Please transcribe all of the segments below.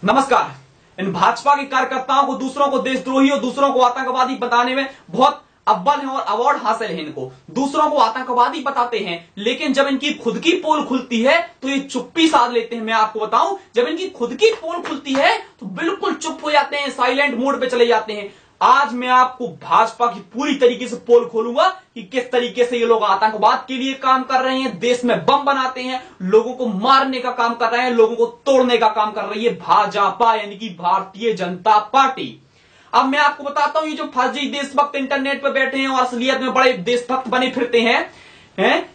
नमस्कार। इन भाजपा के कार्यकर्ताओं को दूसरों को देशद्रोही और दूसरों को आतंकवादी बताने में बहुत अव्वल है और अवार्ड हासिल है इनको। दूसरों को आतंकवादी बताते हैं, लेकिन जब इनकी खुद की पोल खुलती है तो ये चुप्पी साध लेते हैं। मैं आपको बताऊं, जब इनकी खुद की पोल खुलती है तो बिल्कुल चुप हो जाते हैं, साइलेंट मोड पे चले जाते हैं। आज मैं आपको भाजपा की पूरी तरीके से पोल खोलूंगा कि किस तरीके से ये लोग आतंकवाद के लिए काम कर रहे हैं, देश में बम बनाते हैं, लोगों को मारने का काम कर रहे हैं, लोगों को तोड़ने का काम कर रही है भाजपा, यानी कि भारतीय जनता पार्टी। अब मैं आपको बताता हूं, ये जो फर्जी देशभक्त इंटरनेट पर बैठे हैं और असलियत में बड़े देशभक्त बने फिरते हैं,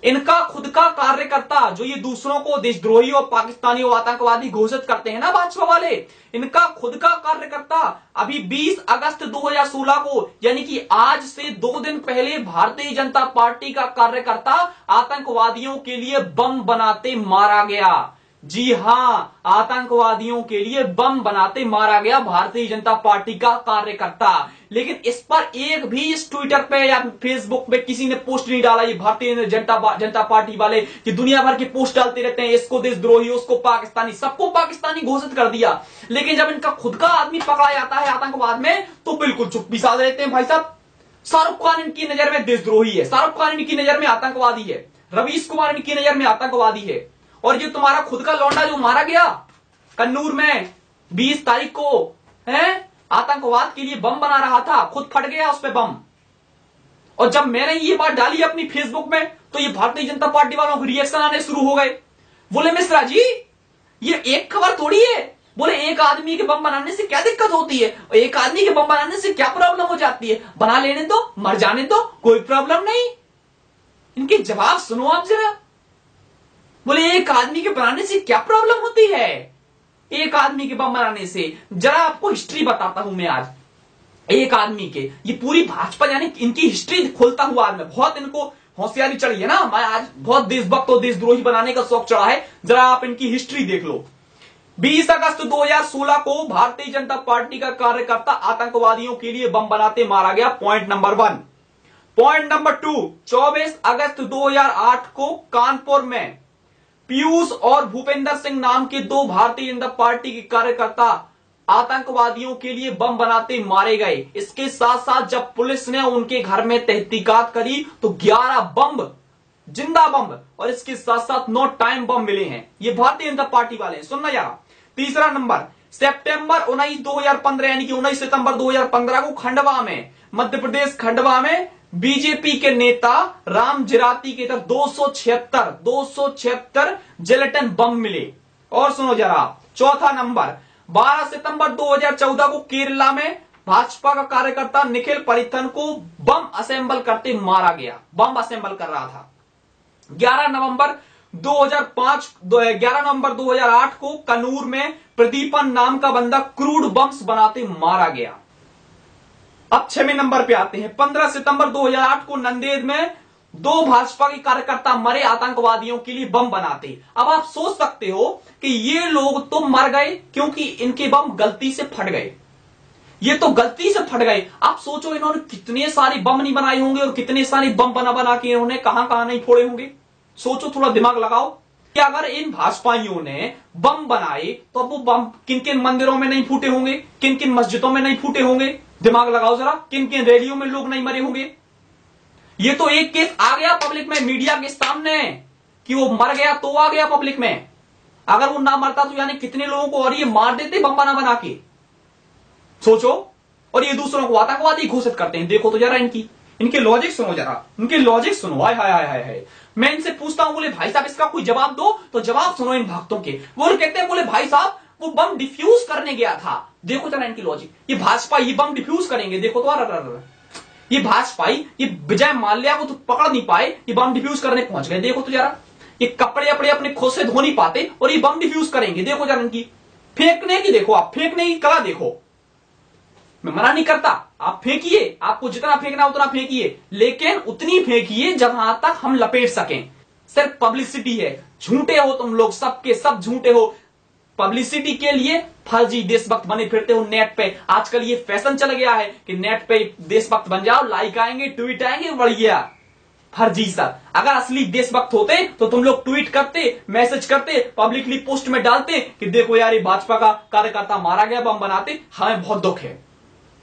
इनका खुद का कार्यकर्ता जो ये दूसरों को देशद्रोही और पाकिस्तानी और आतंकवादी घोषित करते हैं ना भाजपा वाले, इनका खुद का कार्यकर्ता अभी 20 अगस्त 2016 को, यानी कि आज से 2 दिन पहले, भारतीय जनता पार्टी का कार्यकर्ता आतंकवादियों के लिए बम बनाते मारा गया। जी हां, आतंकवादियों के लिए बम बनाते मारा गया भारतीय जनता पार्टी का कार्यकर्ता। लेकिन इस पर एक भी इस ट्विटर पे या फेसबुक पे किसी ने पोस्ट नहीं डाला। ये भारतीय जनता पार्टी वाले कि दुनिया भर के पोस्ट डालते रहते हैं, इसको देशद्रोही, उसको पाकिस्तानी, सबको पाकिस्तानी घोषित कर दिया। लेकिन जब इनका खुद का आदमी पकड़ा जाता है आतंकवाद में तो बिल्कुल चुप्पी साध रहते हैं। भाई साहब, शाहरुख खान इनकी नजर में देशद्रोही है, शाहरुख खान इनकी नजर में आतंकवादी है, रवीश कुमार इनकी नजर में आतंकवादी है, और ये तुम्हारा खुद का लौंडा जो मारा गया कन्नूर में 20 तारीख को, है आतंकवाद के लिए बम बना रहा था, खुद फट गया उस पे बम। और जब मैंने ये बात डाली अपनी फेसबुक में तो ये भारतीय जनता पार्टी वालों को रिएक्शन आने शुरू हो गए। बोले मिश्रा जी, ये एक खबर थोड़ी है, बोले एक आदमी के बम बनाने से क्या दिक्कत होती है, एक आदमी के बम बनाने से क्या प्रॉब्लम हो जाती है, बना लेने दो, मर जाने दो, कोई प्रॉब्लम नहीं। इनके जवाब सुनो आप जरा। बोले एक आदमी के बनाने से क्या प्रॉब्लम होती है, एक आदमी के बम बनाने से। जरा आपको हिस्ट्री बताता हूं मैं आज एक आदमी के, ये पूरी भाजपा यानी इनकी हिस्ट्री खोलता हुआ आज मैं, बहुत इनको होशियारी चढ़ी है ना, मैं आज बहुत देशभक्त और देशद्रोही बनाने का शौक चढ़ा है। जरा आप इनकी हिस्ट्री देख लो। 20 अगस्त 2016 को भारतीय जनता पार्टी का कार्यकर्ता आतंकवादियों के लिए बम बनाते मारा गया, पॉइंट नंबर 1। पॉइंट नंबर 2, 24 अगस्त 2008 को कानपुर में पीयूष और भूपेंद्र सिंह नाम के 2 भारतीय जनता पार्टी के कार्यकर्ता आतंकवादियों के लिए बम बनाते मारे गए। इसके साथ साथ जब पुलिस ने उनके घर में तहकीकात करी तो 11 बम, जिंदा बम, और इसके साथ साथ 9 टाइम बम मिले हैं। ये भारतीय जनता पार्टी वाले हैं, सुनना यार। तीसरा नंबर, सितंबर 19, 2015 यानी कि 19 सितंबर 2015 को खंडवा में, मध्य प्रदेश खंडवा में बीजेपी के नेता राम जिराती के तरफ 276 जिलेटिन बम मिले। और सुनो जरा, चौथा नंबर, 12 सितंबर 2014 को केरला में भाजपा का कार्यकर्ता निखिल परिथन को बम असेंबल करते मारा गया, बम असेंबल कर रहा था। 11 नवंबर 2008 को कन्नूर में प्रदीपन नाम का बंदा क्रूड बम्स बनाते मारा गया। अब 6वें नंबर पे आते हैं। 15 सितंबर 2008 को नंदेड़ में 2 भाजपा के कार्यकर्ता मरे आतंकवादियों के लिए बम बनाते। अब आप सोच सकते हो कि ये लोग तो मर गए क्योंकि इनके बम गलती से फट गए, ये तो गलती से फट गए। आप सोचो इन्होंने कितने सारे बम नहीं बनाए होंगे और कितने सारे बम बना के इन्होंने कहां कहां नहीं फोड़े होंगे। सोचो, थोड़ा दिमाग लगाओ कि अगर इन भाजपाइयों ने बम बनाए तो वो बम किन किन मंदिरों में नहीं फूटे होंगे, किन किन मस्जिदों में नहीं फूटे होंगे। दिमाग लगाओ जरा, किन किन रैलियों में लोग नहीं मरे होंगे। ये तो एक केस आ गया पब्लिक में, मीडिया के सामने, कि वो मर गया तो आ गया पब्लिक में। अगर वो ना मरता तो यानी कितने लोगों को और ये मार देते बम बना के। सोचो, और ये दूसरों को आतंकवादी घोषित करते हैं। देखो तो जरा इनके लॉजिक सुनो जरा, इनके लॉजिक सुनो। हाय हाय हाय हाय। मैं इनसे पूछता हूं, बोले भाई साहब इसका कोई जवाब दो, तो जवाब सुनो इन भक्तों के। वो कहते हैं, बोले भाई साहब वो बम डिफ्यूज करने गया था। देखो जरा इनकी लॉजिक, ये भाजपा ये बम डिफ्यूज करेंगे। देखो तो ये भाजपाई, ये विजय माल्या को तो पकड़ नहीं पाए, ये बम डिफ्यूज करने पहुंच गए। देखो तो जरा, ये कपड़े अपने अपने खुद से धो नहीं पाते और ये बम डिफ्यूज करेंगे। देखो जरा इनकी फेंकने की, देखो आप फेंकने की कला देखो। मैं मना नहीं करता, आप फेंकिए, आपको जितना फेंकना उतना फेंकिए, लेकिन उतनी फेंकिए जहां तक हम लपेट सकें। सिर्फ पब्लिसिटी है, झूठे हो तुम लोग, सबके सब झूठे हो। पब्लिसिटी के लिए फर्जी देशभक्त बने फिरते हो नेट पे। आजकल ये फैशन चल गया है कि नेट पे देशभक्त बन जाओ, लाइक आएंगे, ट्वीट आएंगे, बढ़ गया। फर्जी सर। अगर असली देशभक्त होते तो तुम लोग ट्वीट करते, मैसेज करते, पब्लिकली पोस्ट में डालते कि देखो यार ये भाजपा का कार्यकर्ता मारा गया, बम बनाते, हमें बहुत दुख है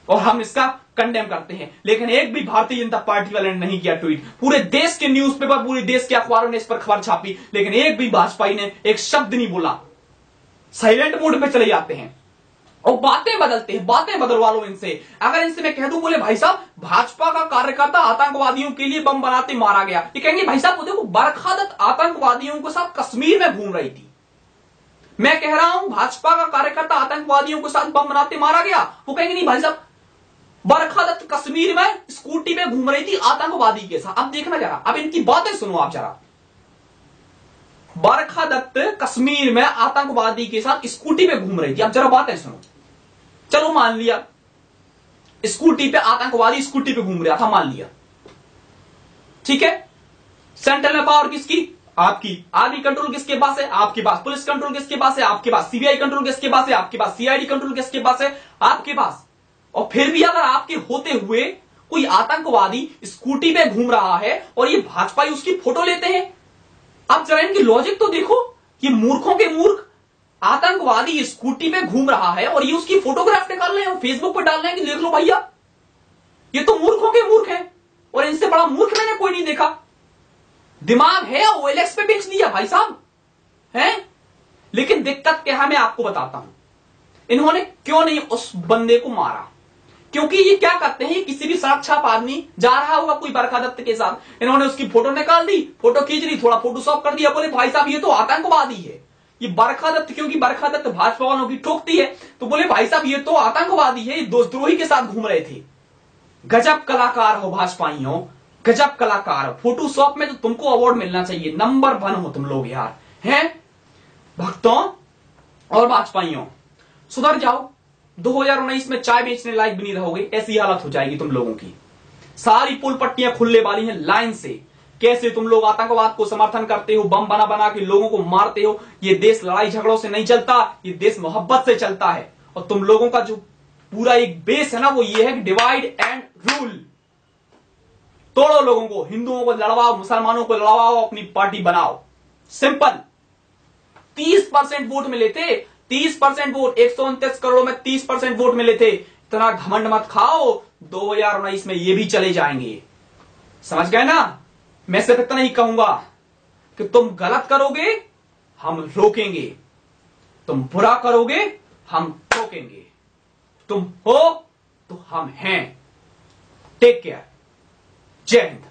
और हम इसका कंडेम करते हैं। लेकिन एक भी भारतीय जनता पार्टी वाले ने नहीं किया ट्वीट। पूरे देश के न्यूज़पेपर, पूरे देश के अखबारों ने इस पर खबर छापी, लेकिन एक भी भाजपाई ने एक शब्द नहीं बोला। साइलेंट मोड पे चले जाते हैं और बातें बदलते हैं। बातें बदलवा लो इनसे। अगर इनसे मैं कह दूं, बोले भाई साहब भाजपा का कार्यकर्ता आतंकवादियों के लिए बम बनाते मारा गया, ये कहेंगे भाई साहब देखो बरखा दत्त आतंकवादियों के साथ कश्मीर में घूम रही थी। मैं कह रहा हूं भाजपा का कार्यकर्ता आतंकवादियों के साथ बम बनाते मारा गया, वो कहेंगे नहीं भाई साहब बरखा दत्त कश्मीर में स्कूटी में घूम रही थी आतंकवादी के साथ। अब देखना जरा, अब इनकी बातें सुनो आप जरा। बरखा दत्त कश्मीर में आतंकवादी के साथ स्कूटी पे घूम रही थी, अब जरा बातें सुनो। चलो मान लिया स्कूटी पे आतंकवादी स्कूटी पे घूम रहा था, मान लिया, ठीक है। सेंट्रल में पावर किसकी? आपकी। आर्मी कंट्रोल किसके पास है? आपके पास। पुलिस कंट्रोल किसके पास है? आपके पास। सीबीआई कंट्रोल किसके पास है? आपके पास। सीआईडी कंट्रोल किसके पास है? आपके पास। और फिर भी अगर आपके होते हुए कोई आतंकवादी स्कूटी पे घूम रहा है और ये भाजपाई उसकी फोटो लेते हैं, अब जरा इनकी लॉजिक तो देखो। ये मूर्खों के मूर्ख, आतंकवादी स्कूटी पे घूम रहा है और ये उसकी फोटोग्राफ निकाल रहे हैं और फेसबुक पर डाल रहे हैं कि देख लो भैया, ये तो मूर्खों के मूर्ख है। और इनसे बड़ा मूर्ख मैंने कोई नहीं देखा। दिमाग है, ओएलएक्स पे बेच दिया भाई साहब है। लेकिन दिक्कत क्या है मैं आपको बताता हूं। इन्होंने क्यों नहीं उस बंदे को मारा? क्योंकि ये क्या करते हैं, किसी भी सड़क छाप आदमी जा रहा होगा कोई बरखा दत्त के साथ, इन्होंने उसकी फोटो निकाल दी, फोटो खींच ली, थोड़ा फोटोशॉप कर दिया, बोले भाई साहब ये तो आतंकवादी है, ये बरखा दत्त, क्योंकि बरखा दत्त भाजपा वालों की ठोकती है, तो बोले भाई साहब ये तो आतंकवादी है, ये देशद्रोही के साथ घूम रहे थे। गजब कलाकार हो भाजपाइयों, गजब कलाकार हो। फोटोशॉप में तो तुमको अवार्ड मिलना चाहिए, नंबर 1 हो तुम लोग यार, हैं भक्तों और भाजपाइयों। सुधर जाओ, 2019 में चाय बेचने लायक भी नहीं रहोगे, ऐसी हालत हो जाएगी तुम लोगों की। सारी पुल पट्टियां खुलने वाली हैं लाइन से। कैसे तुम लोग आतंकवाद को समर्थन करते हो, बम बना बना के लोगों को मारते हो। ये देश लड़ाई झगड़ों से नहीं चलता, ये देश मोहब्बत से चलता है। और तुम लोगों का जो पूरा एक बेस है ना, वो ये है कि डिवाइड एंड रूल। तोड़ो लोगों को, हिंदुओं को लड़वाओ, मुसलमानों को लड़वाओ, अपनी पार्टी बनाओ, सिंपल। 30% वोट मिले थे, 30% वोट, 129 करोड़ में 30% वोट मिले थे। इतना घमंड मत खाओ, 2019 में ये भी चले जाएंगे, समझ गए ना। मैं सिर्फ इतना ही कहूंगा कि तुम गलत करोगे हम रोकेंगे, तुम बुरा करोगे हम ठोकेंगे, तुम हो तो हम हैं। टेक केयर, जय हिंद।